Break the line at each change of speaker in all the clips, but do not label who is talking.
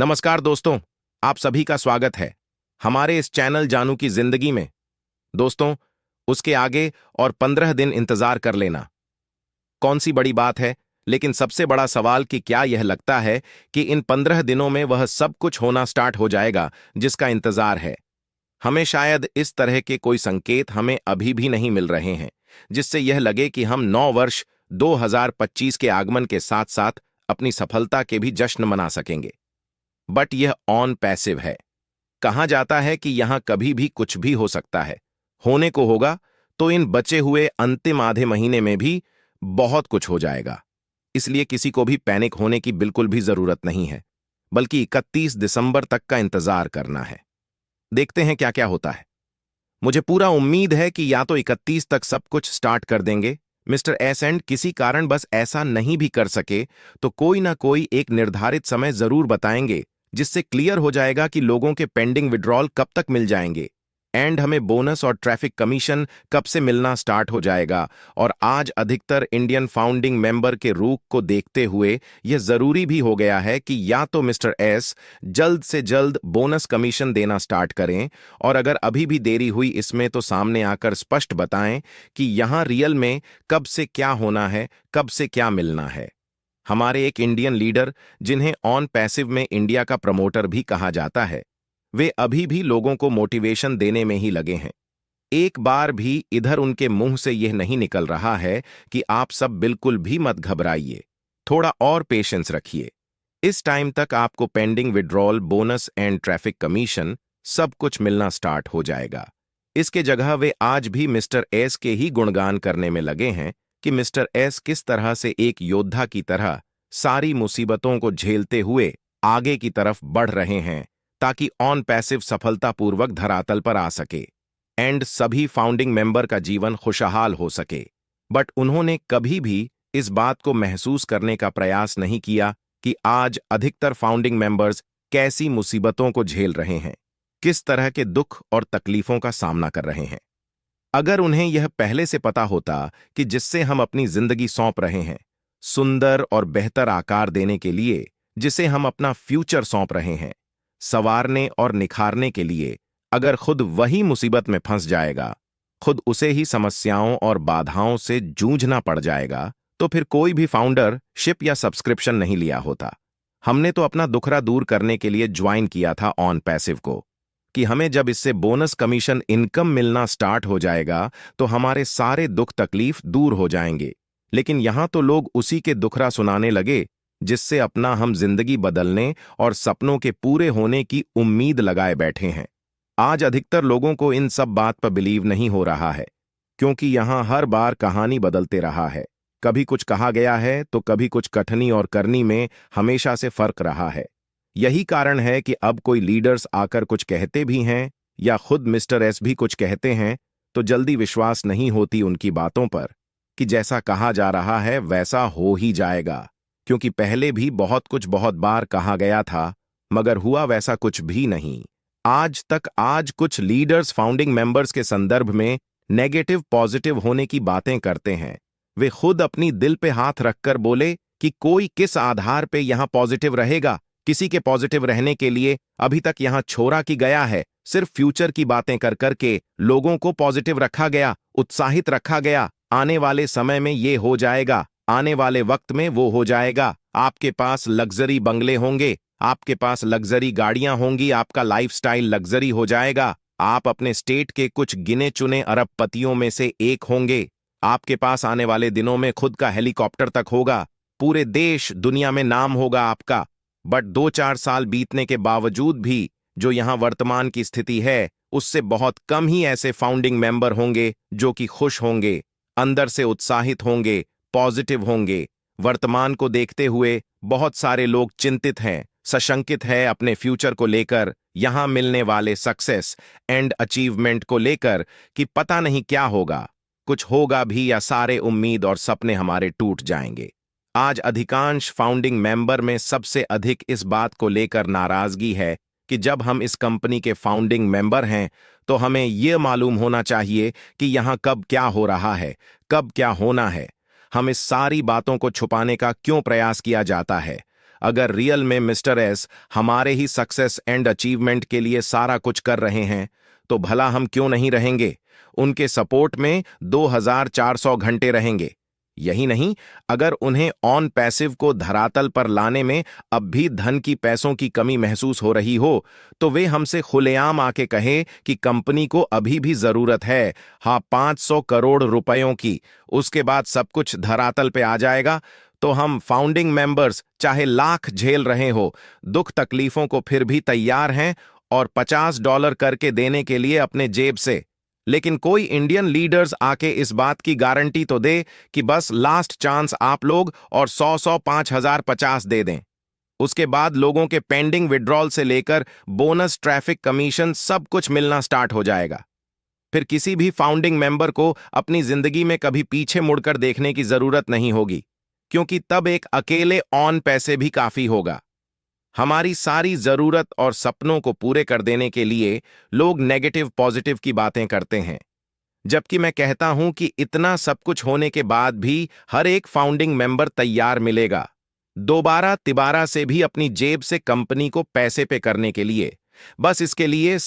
नमस्कार दोस्तों, आप सभी का स्वागत है हमारे इस चैनल जानू की जिंदगी में। दोस्तों, उसके आगे और 15 दिन इंतजार कर लेना। कौन सी बड़ी बात है, लेकिन सबसे बड़ा सवाल कि क्या यह लगता है कि इन 15 दिनों में वह सब कुछ होना स्टार्ट हो जाएगा जिसका इंतजार है। हमें शायद इस तरह के कोई संकेत हमें अभी भी नहीं मिल रहे हैं जिससे यह लगे कि हम 9 वर्ष 2025 के आगमन के साथ साथ अपनी सफलता के भी जश्न मना सकेंगे। बट यह ऑन पैसिव है। कहा जाता है कि यहां कभी भी कुछ भी हो सकता है। होने को होगा तो इन बचे हुए अंतिम आधे महीने में भी बहुत कुछ हो जाएगा। इसलिए किसी को भी पैनिक होने की बिल्कुल भी जरूरत नहीं है, बल्कि 31 दिसंबर तक का इंतजार करना है। देखते हैं क्या क्या होता है। मुझे पूरा उम्मीद है कि या तो 31 तक सब कुछ स्टार्ट कर देंगे, मिस्टर एस एंड किसी कारण बस ऐसा नहीं भी कर सके तो कोई ना कोई एक निर्धारित समय जरूर बताएंगे जिससे क्लियर हो जाएगा कि लोगों के पेंडिंग विड्रॉल कब तक मिल जाएंगे एंड हमें बोनस और ट्रैफिक कमीशन कब से मिलना स्टार्ट हो जाएगा। और आज अधिकतर इंडियन फाउंडिंग मेंबर के रूख को देखते हुए यह जरूरी भी हो गया है कि या तो मिस्टर एस जल्द से जल्द बोनस कमीशन देना स्टार्ट करें, और अगर अभी भी देरी हुई इसमें तो सामने आकर स्पष्ट बताएं कि यहां रियल में कब से क्या होना है, कब से क्या मिलना है। हमारे एक इंडियन लीडर, जिन्हें ऑन पैसिव में इंडिया का प्रमोटर भी कहा जाता है, वे अभी भी लोगों को मोटिवेशन देने में ही लगे हैं। एक बार भी इधर उनके मुंह से यह नहीं निकल रहा है कि आप सब बिल्कुल भी मत घबराइए, थोड़ा और पेशेंस रखिए। इस टाइम तक आपको pending withdrawal, bonus and traffic commission सब कुछ मिलना स्टार्ट हो जाएगा। इसके जगह वे आज भी मिस्टर एस के ही गुणगान करने में लगे हैं कि मिस्टर एस किस तरह से एक योद्धा की तरह सारी मुसीबतों को झेलते हुए आगे की तरफ बढ़ रहे हैं ताकि ऑन पैसिव सफलतापूर्वक धरातल पर आ सके एंड सभी फाउंडिंग मेंबर का जीवन खुशहाल हो सके। बट उन्होंने कभी भी इस बात को महसूस करने का प्रयास नहीं किया कि आज अधिकतर फाउंडिंग मेंबर्स कैसी मुसीबतों को झेल रहे हैं, किस तरह के दुख और तकलीफों का सामना कर रहे हैं। अगर उन्हें यह पहले से पता होता कि जिससे हम अपनी जिंदगी सौंप रहे हैं, सुंदर और बेहतर आकार देने के लिए, जिसे हम अपना फ्यूचर सौंप रहे हैं, संवारने और निखारने के लिए, अगर खुद वही मुसीबत में फंस जाएगा, खुद उसे ही समस्याओं और बाधाओं से जूझना पड़ जाएगा, तो फिर कोई भी फाउंडर शिप या सब्सक्रिप्शन नहीं लिया होता। हमने तो अपना दुखरा दूर करने के लिए ज्वाइन किया था ऑन पैसिव को, कि हमें जब इससे बोनस कमीशन इनकम मिलना स्टार्ट हो जाएगा तो हमारे सारे दुख तकलीफ दूर हो जाएंगे। लेकिन यहां तो लोग उसी के दुखरा सुनाने लगे जिससे अपना हम जिंदगी बदलने और सपनों के पूरे होने की उम्मीद लगाए बैठे हैं। आज अधिकतर लोगों को इन सब बात पर बिलीव नहीं हो रहा है, क्योंकि यहां हर बार कहानी बदलते रहा है। कभी कुछ कहा गया है तो कभी कुछ कथनी और करनी में हमेशा से फर्क रहा है। यही कारण है कि अब कोई लीडर्स आकर कुछ कहते भी हैं या खुद मिस्टर एस भी कुछ कहते हैं तो जल्दी विश्वास नहीं होती उनकी बातों पर कि जैसा कहा जा रहा है वैसा हो ही जाएगा, क्योंकि पहले भी बहुत कुछ बहुत बार कहा गया था मगर हुआ वैसा कुछ भी नहीं आज तक। आज कुछ लीडर्स फाउंडिंग मेंबर्स के संदर्भ में नेगेटिव पॉजिटिव होने की बातें करते हैं। वे खुद अपनी दिल पे हाथ रखकर बोले कि कोई किस आधार पे यहां पॉजिटिव रहेगा। किसी के पॉजिटिव रहने के लिए अभी तक यहां छोड़ा की गया है। सिर्फ फ्यूचर की बातें कर करके लोगों को पॉजिटिव रखा गया, उत्साहित रखा गया। आने वाले समय में ये हो जाएगा, आने वाले वक्त में वो हो जाएगा। आपके पास लग्जरी बंगले होंगे, आपके पास लग्जरी गाड़ियां होंगी, आपका लाइफस्टाइल लग्जरी हो जाएगा। आप अपने स्टेट के कुछ गिने चुने अरबपतियों में से एक होंगे। आपके पास आने वाले दिनों में खुद का हेलीकॉप्टर तक होगा। पूरे देश दुनिया में नाम होगा आपका। बट 2-4 साल बीतने के बावजूद भी जो यहां वर्तमान की स्थिति है उससे बहुत कम ही ऐसे फाउंडिंग मेंबर होंगे जो कि खुश होंगे, अंदर से उत्साहित होंगे, पॉजिटिव होंगे। वर्तमान को देखते हुए बहुत सारे लोग चिंतित हैं, सशंकित है अपने फ्यूचर को लेकर, यहां मिलने वाले सक्सेस एंड अचीवमेंट को लेकर कि पता नहीं क्या होगा, कुछ होगा भी या सारे उम्मीद और सपने हमारे टूट जाएंगे। आज अधिकांश फाउंडिंग मेंबर में सबसे अधिक इस बात को लेकर नाराजगी है कि जब हम इस कंपनी के फाउंडिंग मेंबर हैं तो हमें यह मालूम होना चाहिए कि यहां कब क्या हो रहा है, कब क्या होना है। हम इस सारी बातों को छुपाने का क्यों प्रयास किया जाता है। अगर रियल में मिस्टर एस हमारे ही सक्सेस एंड अचीवमेंट के लिए सारा कुछ कर रहे हैं, तो भला हम क्यों नहीं रहेंगे? उनके सपोर्ट में 2400 घंटे रहेंगे। यही नहीं, अगर उन्हें ऑन पैसिव को धरातल पर लाने में अब भी धन की पैसों की कमी महसूस हो रही हो, तो वे हमसे खुलेआम आके कहे कि कंपनी को अभी भी जरूरत है, हाँ, 500 करोड़ रुपयों की, उसके बाद सब कुछ धरातल पे आ जाएगा। तो हम फाउंडिंग मेंबर्स चाहे लाख झेल रहे हो, दुख तकलीफों को फिर भी तैयार हैं, और $50 करके देने के लिए अपने जेब से। लेकिन कोई इंडियन लीडर्स आके इस बात की गारंटी तो दे कि बस लास्ट चांस आप लोग, और 100 5,000 50 दे दें। उसके बाद लोगों के पेंडिंग विड्रॉल से लेकर बोनस, ट्रैफिक कमीशन सब कुछ मिलना स्टार्ट हो जाएगा। फिर किसी भी फाउंडिंग मेंबर को अपनी जिंदगी में कभी पीछे मुड़कर देखने की जरूरत नहीं होगी, क्योंकि तब एक अकेले ऑन पैसे भी काफी होगा। हमारी सारी जरूरत और सपनों को पूरे कर देने के लिए लोग नेगेटिव पॉजिटिव की बातें करते हैं, जबकि मैं कहता हूं कि इतना सब कुछ होने के बाद भी हर एक फाउंडिंग मेंबर तैयार मिलेगा दोबारा तिबारा से भी अपनी जेब से कंपनी को पैसे पे करने के लिए। बस इसके लिए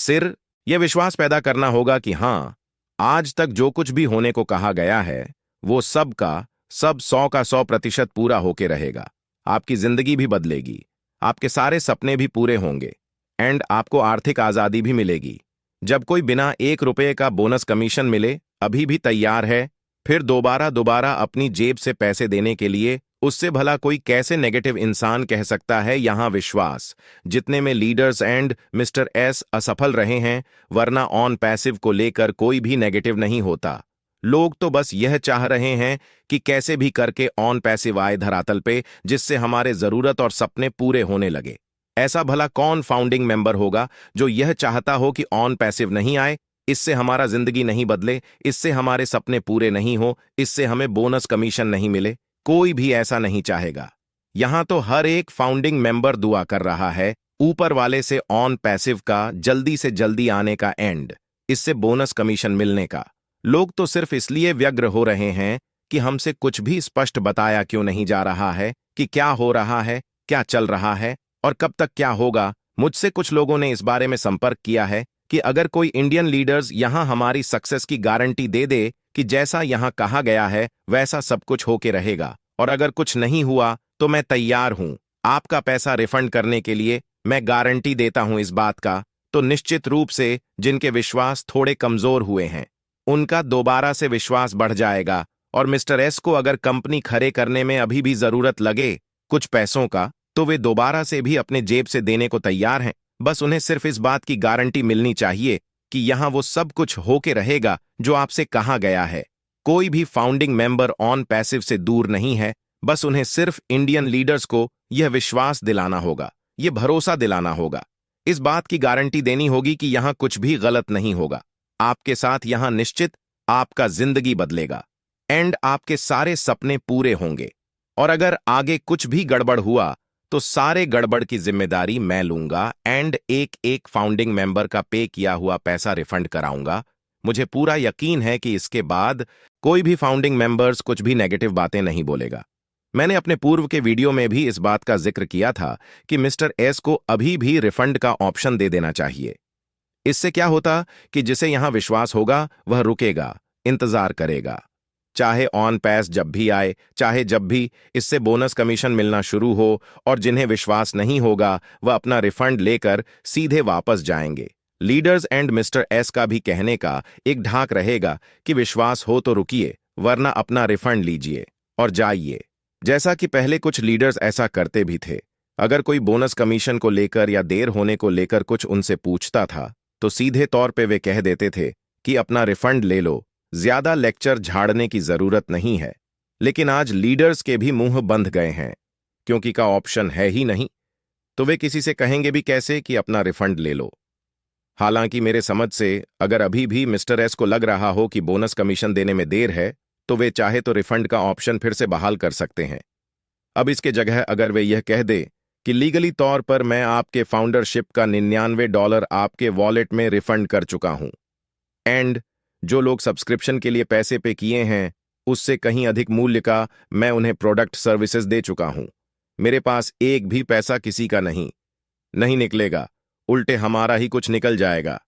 यह विश्वास पैदा करना होगा कि हां, आज तक जो कुछ भी होने को कहा गया है वो सब का सब 100 का 100% पूरा होके रहेगा। आपकी जिंदगी भी बदलेगी, आपके सारे सपने भी पूरे होंगे, एंड आपको आर्थिक आजादी भी मिलेगी। जब कोई बिना $1 का बोनस कमीशन मिले अभी भी तैयार है फिर दोबारा अपनी जेब से पैसे देने के लिए, उससे भला कोई कैसे नेगेटिव इंसान कह सकता है? यहां विश्वास जितने में लीडर्स एंड मिस्टर एस असफल रहे हैं, वरना ऑन पैसिव को लेकर कोई भी नेगेटिव नहीं होता। लोग तो बस यह चाह रहे हैं कि कैसे भी करके ऑन पैसिव आए धरातल पे, जिससे हमारे जरूरत और सपने पूरे होने लगे। ऐसा भला कौन फाउंडिंग मेंबर होगा जो यह चाहता हो कि ऑन पैसिव नहीं आए, इससे हमारा जिंदगी नहीं बदले, इससे हमारे सपने पूरे नहीं हो, इससे हमें बोनस कमीशन नहीं मिले? कोई भी ऐसा नहीं चाहेगा। यहां तो हर एक फाउंडिंग मेंबर दुआ कर रहा है ऊपर वाले से ऑन पैसिव का जल्दी से जल्दी आने का एंड, इससे बोनस कमीशन मिलने का। लोग तो सिर्फ इसलिए व्यग्र हो रहे हैं कि हमसे कुछ भी स्पष्ट बताया क्यों नहीं जा रहा है कि क्या हो रहा है, क्या चल रहा है और कब तक क्या होगा। मुझसे कुछ लोगों ने इस बारे में संपर्क किया है कि अगर कोई इंडियन लीडर्स यहां हमारी सक्सेस की गारंटी दे दे कि जैसा यहां कहा गया है वैसा सब कुछ होके रहेगा, और अगर कुछ नहीं हुआ तो मैं तैयार हूं आपका पैसा रिफंड करने के लिए, मैं गारंटी देता हूं इस बात का, तो निश्चित रूप से जिनके विश्वास थोड़े कमजोर हुए हैं उनका दोबारा से विश्वास बढ़ जाएगा। और मिस्टर एस को अगर कंपनी खड़े करने में अभी भी जरूरत लगे कुछ पैसों का, तो वे दोबारा से भी अपने जेब से देने को तैयार हैं। बस उन्हें सिर्फ इस बात की गारंटी मिलनी चाहिए कि यहां वो सब कुछ होके रहेगा जो आपसे कहा गया है। कोई भी फाउंडिंग मेंबर ऑन पैसिव से दूर नहीं है, बस उन्हें सिर्फ इंडियन लीडर्स को यह विश्वास दिलाना होगा, यह भरोसा दिलाना होगा, इस बात की गारंटी देनी होगी कि यहां कुछ भी गलत नहीं होगा। आपके साथ यहां निश्चित आपका जिंदगी बदलेगा एंड आपके सारे सपने पूरे होंगे। और अगर आगे कुछ भी गड़बड़ हुआ तो सारे गड़बड़ की जिम्मेदारी मैं लूंगा एंड एक एक फाउंडिंग मेंबर का पे किया हुआ पैसा रिफंड कराऊंगा। मुझे पूरा यकीन है कि इसके बाद कोई भी फाउंडिंग मेंबर्स कुछ भी नेगेटिव बातें नहीं बोलेगा। मैंने अपने पूर्व के वीडियो में भी इस बात का जिक्र किया था कि मिस्टर एस को अभी भी रिफंड का ऑप्शन दे देना चाहिए। इससे क्या होता कि जिसे यहां विश्वास होगा वह रुकेगा, इंतजार करेगा, चाहे ऑन पैस जब भी आए, चाहे जब भी इससे बोनस कमीशन मिलना शुरू हो, और जिन्हें विश्वास नहीं होगा वह अपना रिफंड लेकर सीधे वापस जाएंगे। लीडर्स एंड मिस्टर एस का भी कहने का एक ढाक रहेगा कि विश्वास हो तो रुकिए, वरना अपना रिफंड लीजिए और जाइए। जैसा कि पहले कुछ लीडर्स ऐसा करते भी थे। अगर कोई बोनस कमीशन को लेकर या देर होने को लेकर कुछ उनसे पूछता था तो सीधे तौर पे वे कह देते थे कि अपना रिफंड ले लो, ज्यादा लेक्चर झाड़ने की जरूरत नहीं है। लेकिन आज लीडर्स के भी मुंह बंद गए हैं, क्योंकि का ऑप्शन है ही नहीं, तो वे किसी से कहेंगे भी कैसे कि अपना रिफंड ले लो। हालांकि मेरे समझ से अगर अभी भी मिस्टर एस को लग रहा हो कि बोनस कमीशन देने में देर है, तो वे चाहे तो रिफंड का ऑप्शन फिर से बहाल कर सकते हैं। अब इसके जगह अगर वे यह कह दे कि लीगली तौर पर मैं आपके फाउंडरशिप का $99 आपके वॉलेट में रिफंड कर चुका हूं, एंड जो लोग सब्सक्रिप्शन के लिए पैसे पे किए हैं उससे कहीं अधिक मूल्य का मैं उन्हें प्रोडक्ट सर्विसेज दे चुका हूं, मेरे पास एक भी पैसा किसी का नहीं नहीं निकलेगा, उल्टे हमारा ही कुछ निकल जाएगा।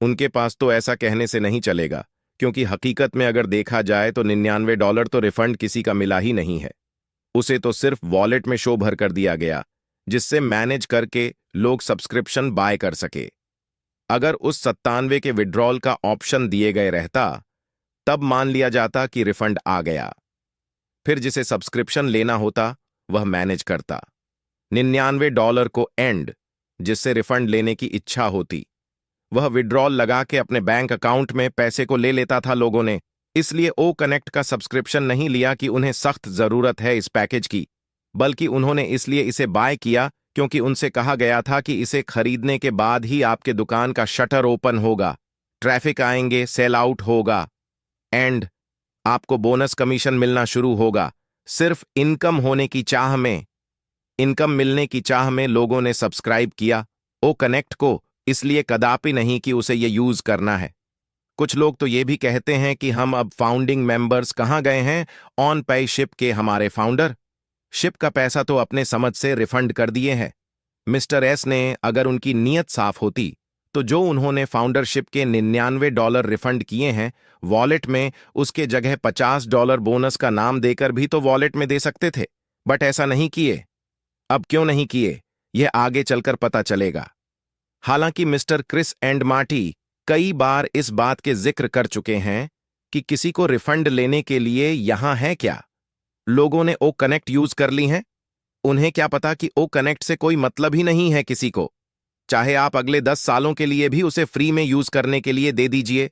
उनके पास तो ऐसा कहने से नहीं चलेगा, क्योंकि हकीकत में अगर देखा जाए तो $99 तो रिफंड किसी का मिला ही नहीं है। उसे तो सिर्फ वॉलेट में शो भर कर दिया गया, जिससे मैनेज करके लोग सब्सक्रिप्शन बाय कर सके। अगर उस 97 के विड्रॉल का ऑप्शन दिए गए रहता, तब मान लिया जाता कि रिफंड आ गया। फिर जिसे सब्सक्रिप्शन लेना होता वह मैनेज करता। $99 को एंड, जिससे रिफंड लेने की इच्छा होती, वह विड्रॉल लगा के अपने बैंक अकाउंट में पैसे को ले लेता था। लोगों ने इसलिए ओ कनेक्ट का सब्सक्रिप्शन नहीं लिया कि उन्हें सख्त जरूरत है इस पैकेज की, बल्कि उन्होंने इसलिए इसे बाय किया क्योंकि उनसे कहा गया था कि इसे खरीदने के बाद ही आपके दुकान का शटर ओपन होगा, ट्रैफिक आएंगे, सेल आउट होगा एंड आपको बोनस कमीशन मिलना शुरू होगा। सिर्फ इनकम होने की चाह में, इनकम मिलने की चाह में लोगों ने सब्सक्राइब किया ओ कनेक्ट को, इसलिए कदापि नहीं कि उसे ये यूज करना है। कुछ लोग तो ये भी कहते हैं कि हम अब फाउंडिंग मेंबर्स कहाँ गए हैं, ऑन पे शिप के हमारे फाउंडर शिप का पैसा तो अपने समझ से रिफंड कर दिए हैं। मिस्टर एस ने अगर उनकी नीयत साफ होती तो जो उन्होंने फाउंडरशिप के $99 रिफंड किए हैं वॉलेट में, उसके जगह $50 बोनस का नाम देकर भी तो वॉलेट में दे सकते थे, बट ऐसा नहीं किए। अब क्यों नहीं किए, यह आगे चलकर पता चलेगा। हालांकि मिस्टर क्रिस एंड मार्टी कई बार इस बात के जिक्र कर चुके हैं कि किसी को रिफंड लेने के लिए यहां है क्या। लोगों ने ओ कनेक्ट यूज कर ली हैं, उन्हें क्या पता कि ओ कनेक्ट से कोई मतलब ही नहीं है किसी को। चाहे आप अगले 10 सालों के लिए भी उसे फ्री में यूज करने के लिए दे दीजिए,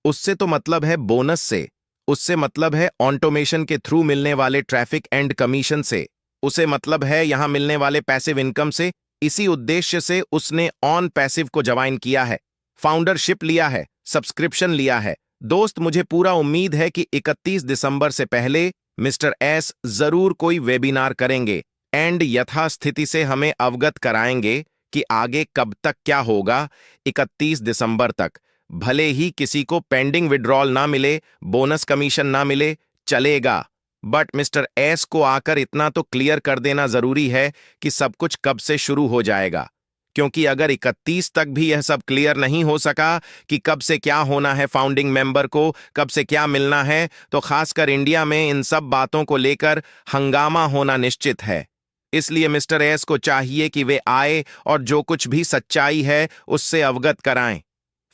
उससे तो मतलब है बोनस से, उससे मतलब है ऑटोमेशन के थ्रू मिलने वाले ट्रैफिक एंड कमीशन से, उसे मतलब है यहां मिलने वाले पैसिव इनकम से। इसी उद्देश्य से उसने ऑन पैसिव को ज्वाइन किया है, फाउंडरशिप लिया है, सब्सक्रिप्शन लिया है। दोस्त, मुझे पूरा उम्मीद है कि 31 दिसंबर से पहले मिस्टर एस जरूर कोई वेबिनार करेंगे एंड यथास्थिति से हमें अवगत कराएंगे कि आगे कब तक क्या होगा। 31 दिसंबर तक भले ही किसी को पेंडिंग विड्रॉल ना मिले, बोनस कमीशन ना मिले, चलेगा, बट मिस्टर एस को आकर इतना तो क्लियर कर देना जरूरी है कि सब कुछ कब से शुरू हो जाएगा। क्योंकि अगर 31 तक भी यह सब क्लियर नहीं हो सका कि कब से क्या होना है, फाउंडिंग मेंबर को कब से क्या मिलना है, तो खासकर इंडिया में इन सब बातों को लेकर हंगामा होना निश्चित है। इसलिए मिस्टर एस को चाहिए कि वे आए और जो कुछ भी सच्चाई है उससे अवगत कराएं।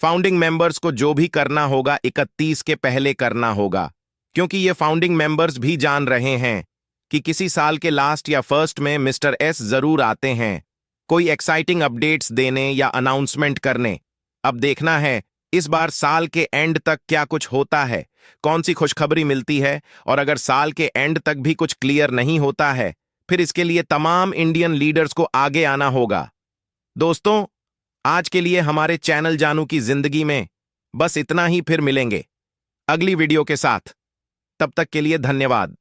फाउंडिंग मेंबर्स को जो भी करना होगा 31 के पहले करना होगा, क्योंकि ये फाउंडिंग मेंबर्स भी जान रहे हैं कि किसी साल के लास्ट या फर्स्ट में मिस्टर एस जरूर आते हैं कोई एक्साइटिंग अपडेट्स देने या अनाउंसमेंट करने। अब देखना है इस बार साल के एंड तक क्या कुछ होता है, कौन सी खुशखबरी मिलती है, और अगर साल के एंड तक भी कुछ क्लियर नहीं होता है, फिर इसके लिए तमाम इंडियन लीडर्स को आगे आना होगा। दोस्तों, आज के लिए हमारे चैनल जानू की जिंदगी में बस इतना ही, फिर मिलेंगे अगली वीडियो के साथ। तब तक के लिए धन्यवाद।